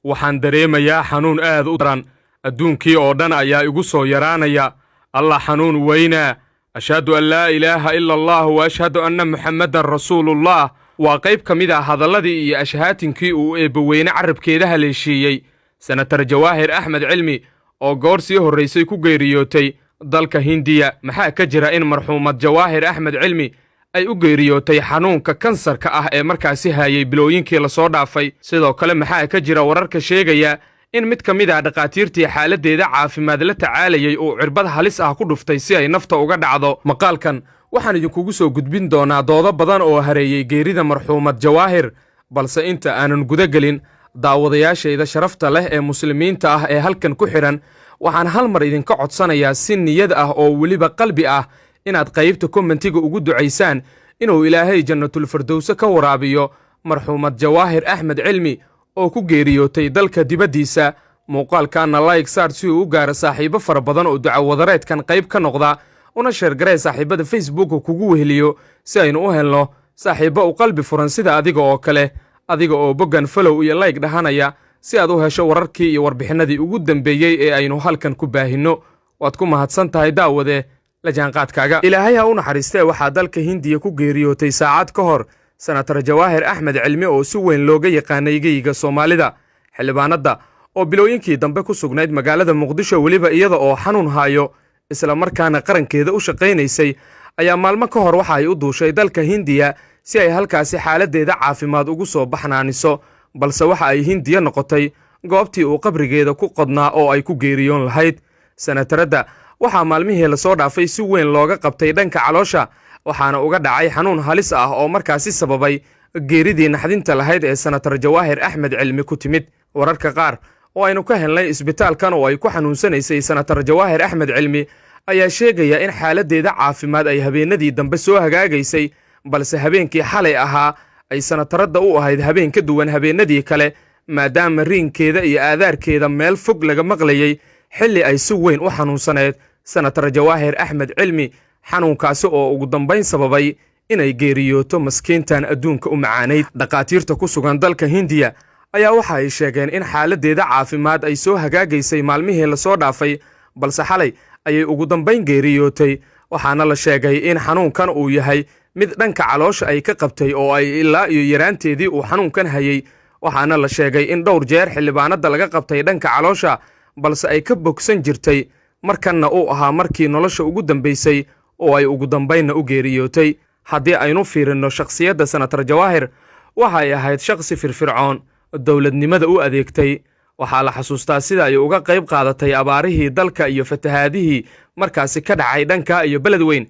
waxaan dareemayaa xanuun aad u daran adduunkii oo dhan ayaa igu soo yaraanaya allah xanuun weynaa ashhadu an laa ilaaha ila allah wa ashhadu anna muxammadan rasuulullah waa qayb ka mid ah hadalladii iyo ashhaatinkii uu eebbaweyne carabkeeda haleeshiiyey senatar jawaahir axmed cilmi oo goor sii horraysay ku geeriyootay dalka hindiya maxaa ka jira in marxuumad jawaahir axmed cilmi ay u geeriyootay xanuunka kansarka ah ee markaasi haayay bilooyinkii la soo dhaafay sidoo kale maxaa ka jira wararka sheegaya in mid ka mid ah dhaqaatiirtii xaaladdeeda caafimaad la tacaalayay uu cirbad halis ah ku dhuftay si ay nafta uga dhacdo maqaalkan waxaan idinkugu soo gudbin doonaa doodo badan oo hareeyey geerida marxuumad jawaahir balse inta aanan guda gelin daawadayaashayda sharafta leh ee muslimiinta ah ee halkan ku xidhan waxaan hal mar idinka codsanayaa si niyad ah oo weliba qalbi ah inaad qaybta kommentiga ugu ducaysaan inuu ilaahay jannatulfirdowse ka waraabiyo marxuumad jawaahir axmed cilmi oo ku geeriyootay dalka dibaddiisa muuqaalkaana layg saar si uu u gaaro saaxiibo fara badan oo ducawadareedkan qayb ka noqda una sheergaree saaxiibada facebooka kugu weheliyo si aynu u helno saaxiibbo u qalbi furan sida adiga oo kale adiga oo boggan falow iyo layg dhahanaya si aad u hesho wararkii iyo warbixinnadii ugu dambeeyey ee aynu halkan ku baahinno waad ku mahadsan tahay daawade la jaanqaadkaaga ilaahay ha u naxariistee waxaa dalka hindiya ku geeriyootay saacad ka hor senatar jawaahir axmed cilmi oo si weyn looga yaqaanay geyiga soomaalida xildhibaanadda oo bilooyinkii dambe ku sugnayd magaalada muqdisho weliba iyada oo xanuun haayo isla markaana qarankeeda u shaqaynaysay ayaa maalmo ka hor waxa ay u duushay dalka hindiya si ay halkaasi xaaladdeeda caafimaad ugu soo baxnaaniso balse waxa ay hindiya noqotay goobtii uu qabrigeeda ku qodnaa oo ay ku geeriyoon lahayd senataradda waxaa maalmihii la soo dhaafay si weyn looga qabtay dhanka caloosha waxaana uga dhacay xanuun halis ah oo markaasi sababay geeridii naxdinta lahayd ee senatar jawaahir axmed cilmi ku timid wararka qaar oo aynu ka helnay isbitaalkan oo ay ku xanuunsanaysay senatar jawaahir axmed cilmi ayaa sheegaya in xaaladdeeda caafimaad ay habeenadii dambe soo hagaagaysay balse habeenkii xalay ahaa ay senataradda u ahayd habeen ka duwan habeenadii kale maadaama riinkeeda iyo aadaarkeeda meel fog laga maqlayey xilli ay si weyn u xanuunsaneed senatar jawaahir axmed cilmi xanuunkaasi oo ugu dambayn sababay inay geeriyooto maskiintan adduunka u macaanayd dhaqaatiirta ku sugan dalka hindiya ayaa waxa ay sheegeen in xaaladdeeda caafimaad ay soo hagaagaysay maalmihii la soo dhaafay balse xalay ayay ugu dambayn geeriyootay waxaana la sheegay in xanuunkan uu yahay mid dhanka caloosha ay ka qabtay oo ay ilaa iyo yaraanteedii uu xanuunkan hayey waxaana la sheegay in dhowr jeer xildhibaanadda laga qabtay dhanka caloosha balse ay ka bogsan jirtay markanna uu ahaa markii nolosha ugu dambaysay oo ay ugu dambaynna u geeriyootay haddii aynu fiirinno shakhsiyadda senatar jawaahir waxa ay ahayd shakhsi firfircoon dowladnimada u adeegtay waxaa la xasuustaa sida ay uga qayb qaadatay abaarihii dalka iyo fatahaadihii markaasi ka dhacay dhanka iyo beled weyn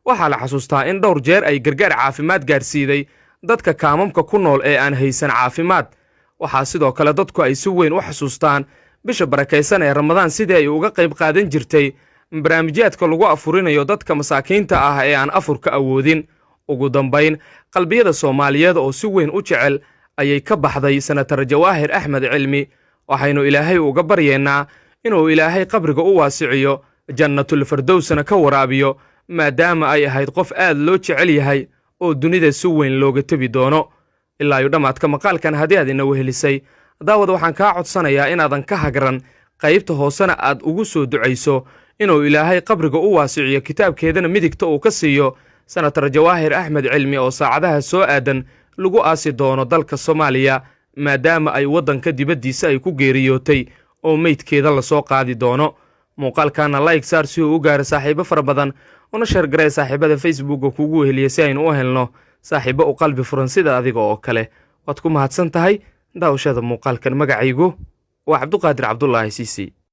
waxaa la xasuustaa in dhowr jeer ay gargaar caafimaad gaarsiiday dadka kaamamka ku nool ee aan haysan caafimaad waxaa sidoo kale dadku ay si weyn u xasuustaan bisha barakaysan ee ramadaan sidii ay uga qayb qaadan jirtay barnaamijyaadka lagu afurinayo dadka masaakiinta ah ee aan afurka awoodin ugu dambayn qalbiyada soomaaliyeed oo si weyn u jecel ayay ka baxday senatar jawaahir axmed cilmi waxaynu ilaahay uga baryeennaa inuu ilaahay qabriga u waasiciyo jannatulfirdowsna ka waraabiyo maadaama ay ahayd qof aad loo jecel yahay oo dunida si weyn looga tebi doono ilaa yu dhammaadka maqaalkan haddii aad ina wehelisay daawad waxaan kaa codsanayaa inaadan ka hagran qaybta hoosena aad ugu soo ducayso inuu ilaahay qabriga u waasiciyo kitaabkeedana midigta uu ka siiyo senatar jawaahir axmed cilmi oo saacadaha soo aadan lagu aasi doono dalka soomaaliya maadaama ay waddanka dibaddiisa ay ku geeriyootay oo meydkeeda lasoo qaadi doono muuqaalkaana layg saar si uu u gaaro saaxiibo fara badan una sheergaree saaxiibada facebooka kugu weheliya si aynu u helno saaxiibbo u qalbi furan sida adiga oo kale waad ku mahadsan tahay daawashada muuqaalkan magacaygu waa cabduqaadir cabdulaahi siisi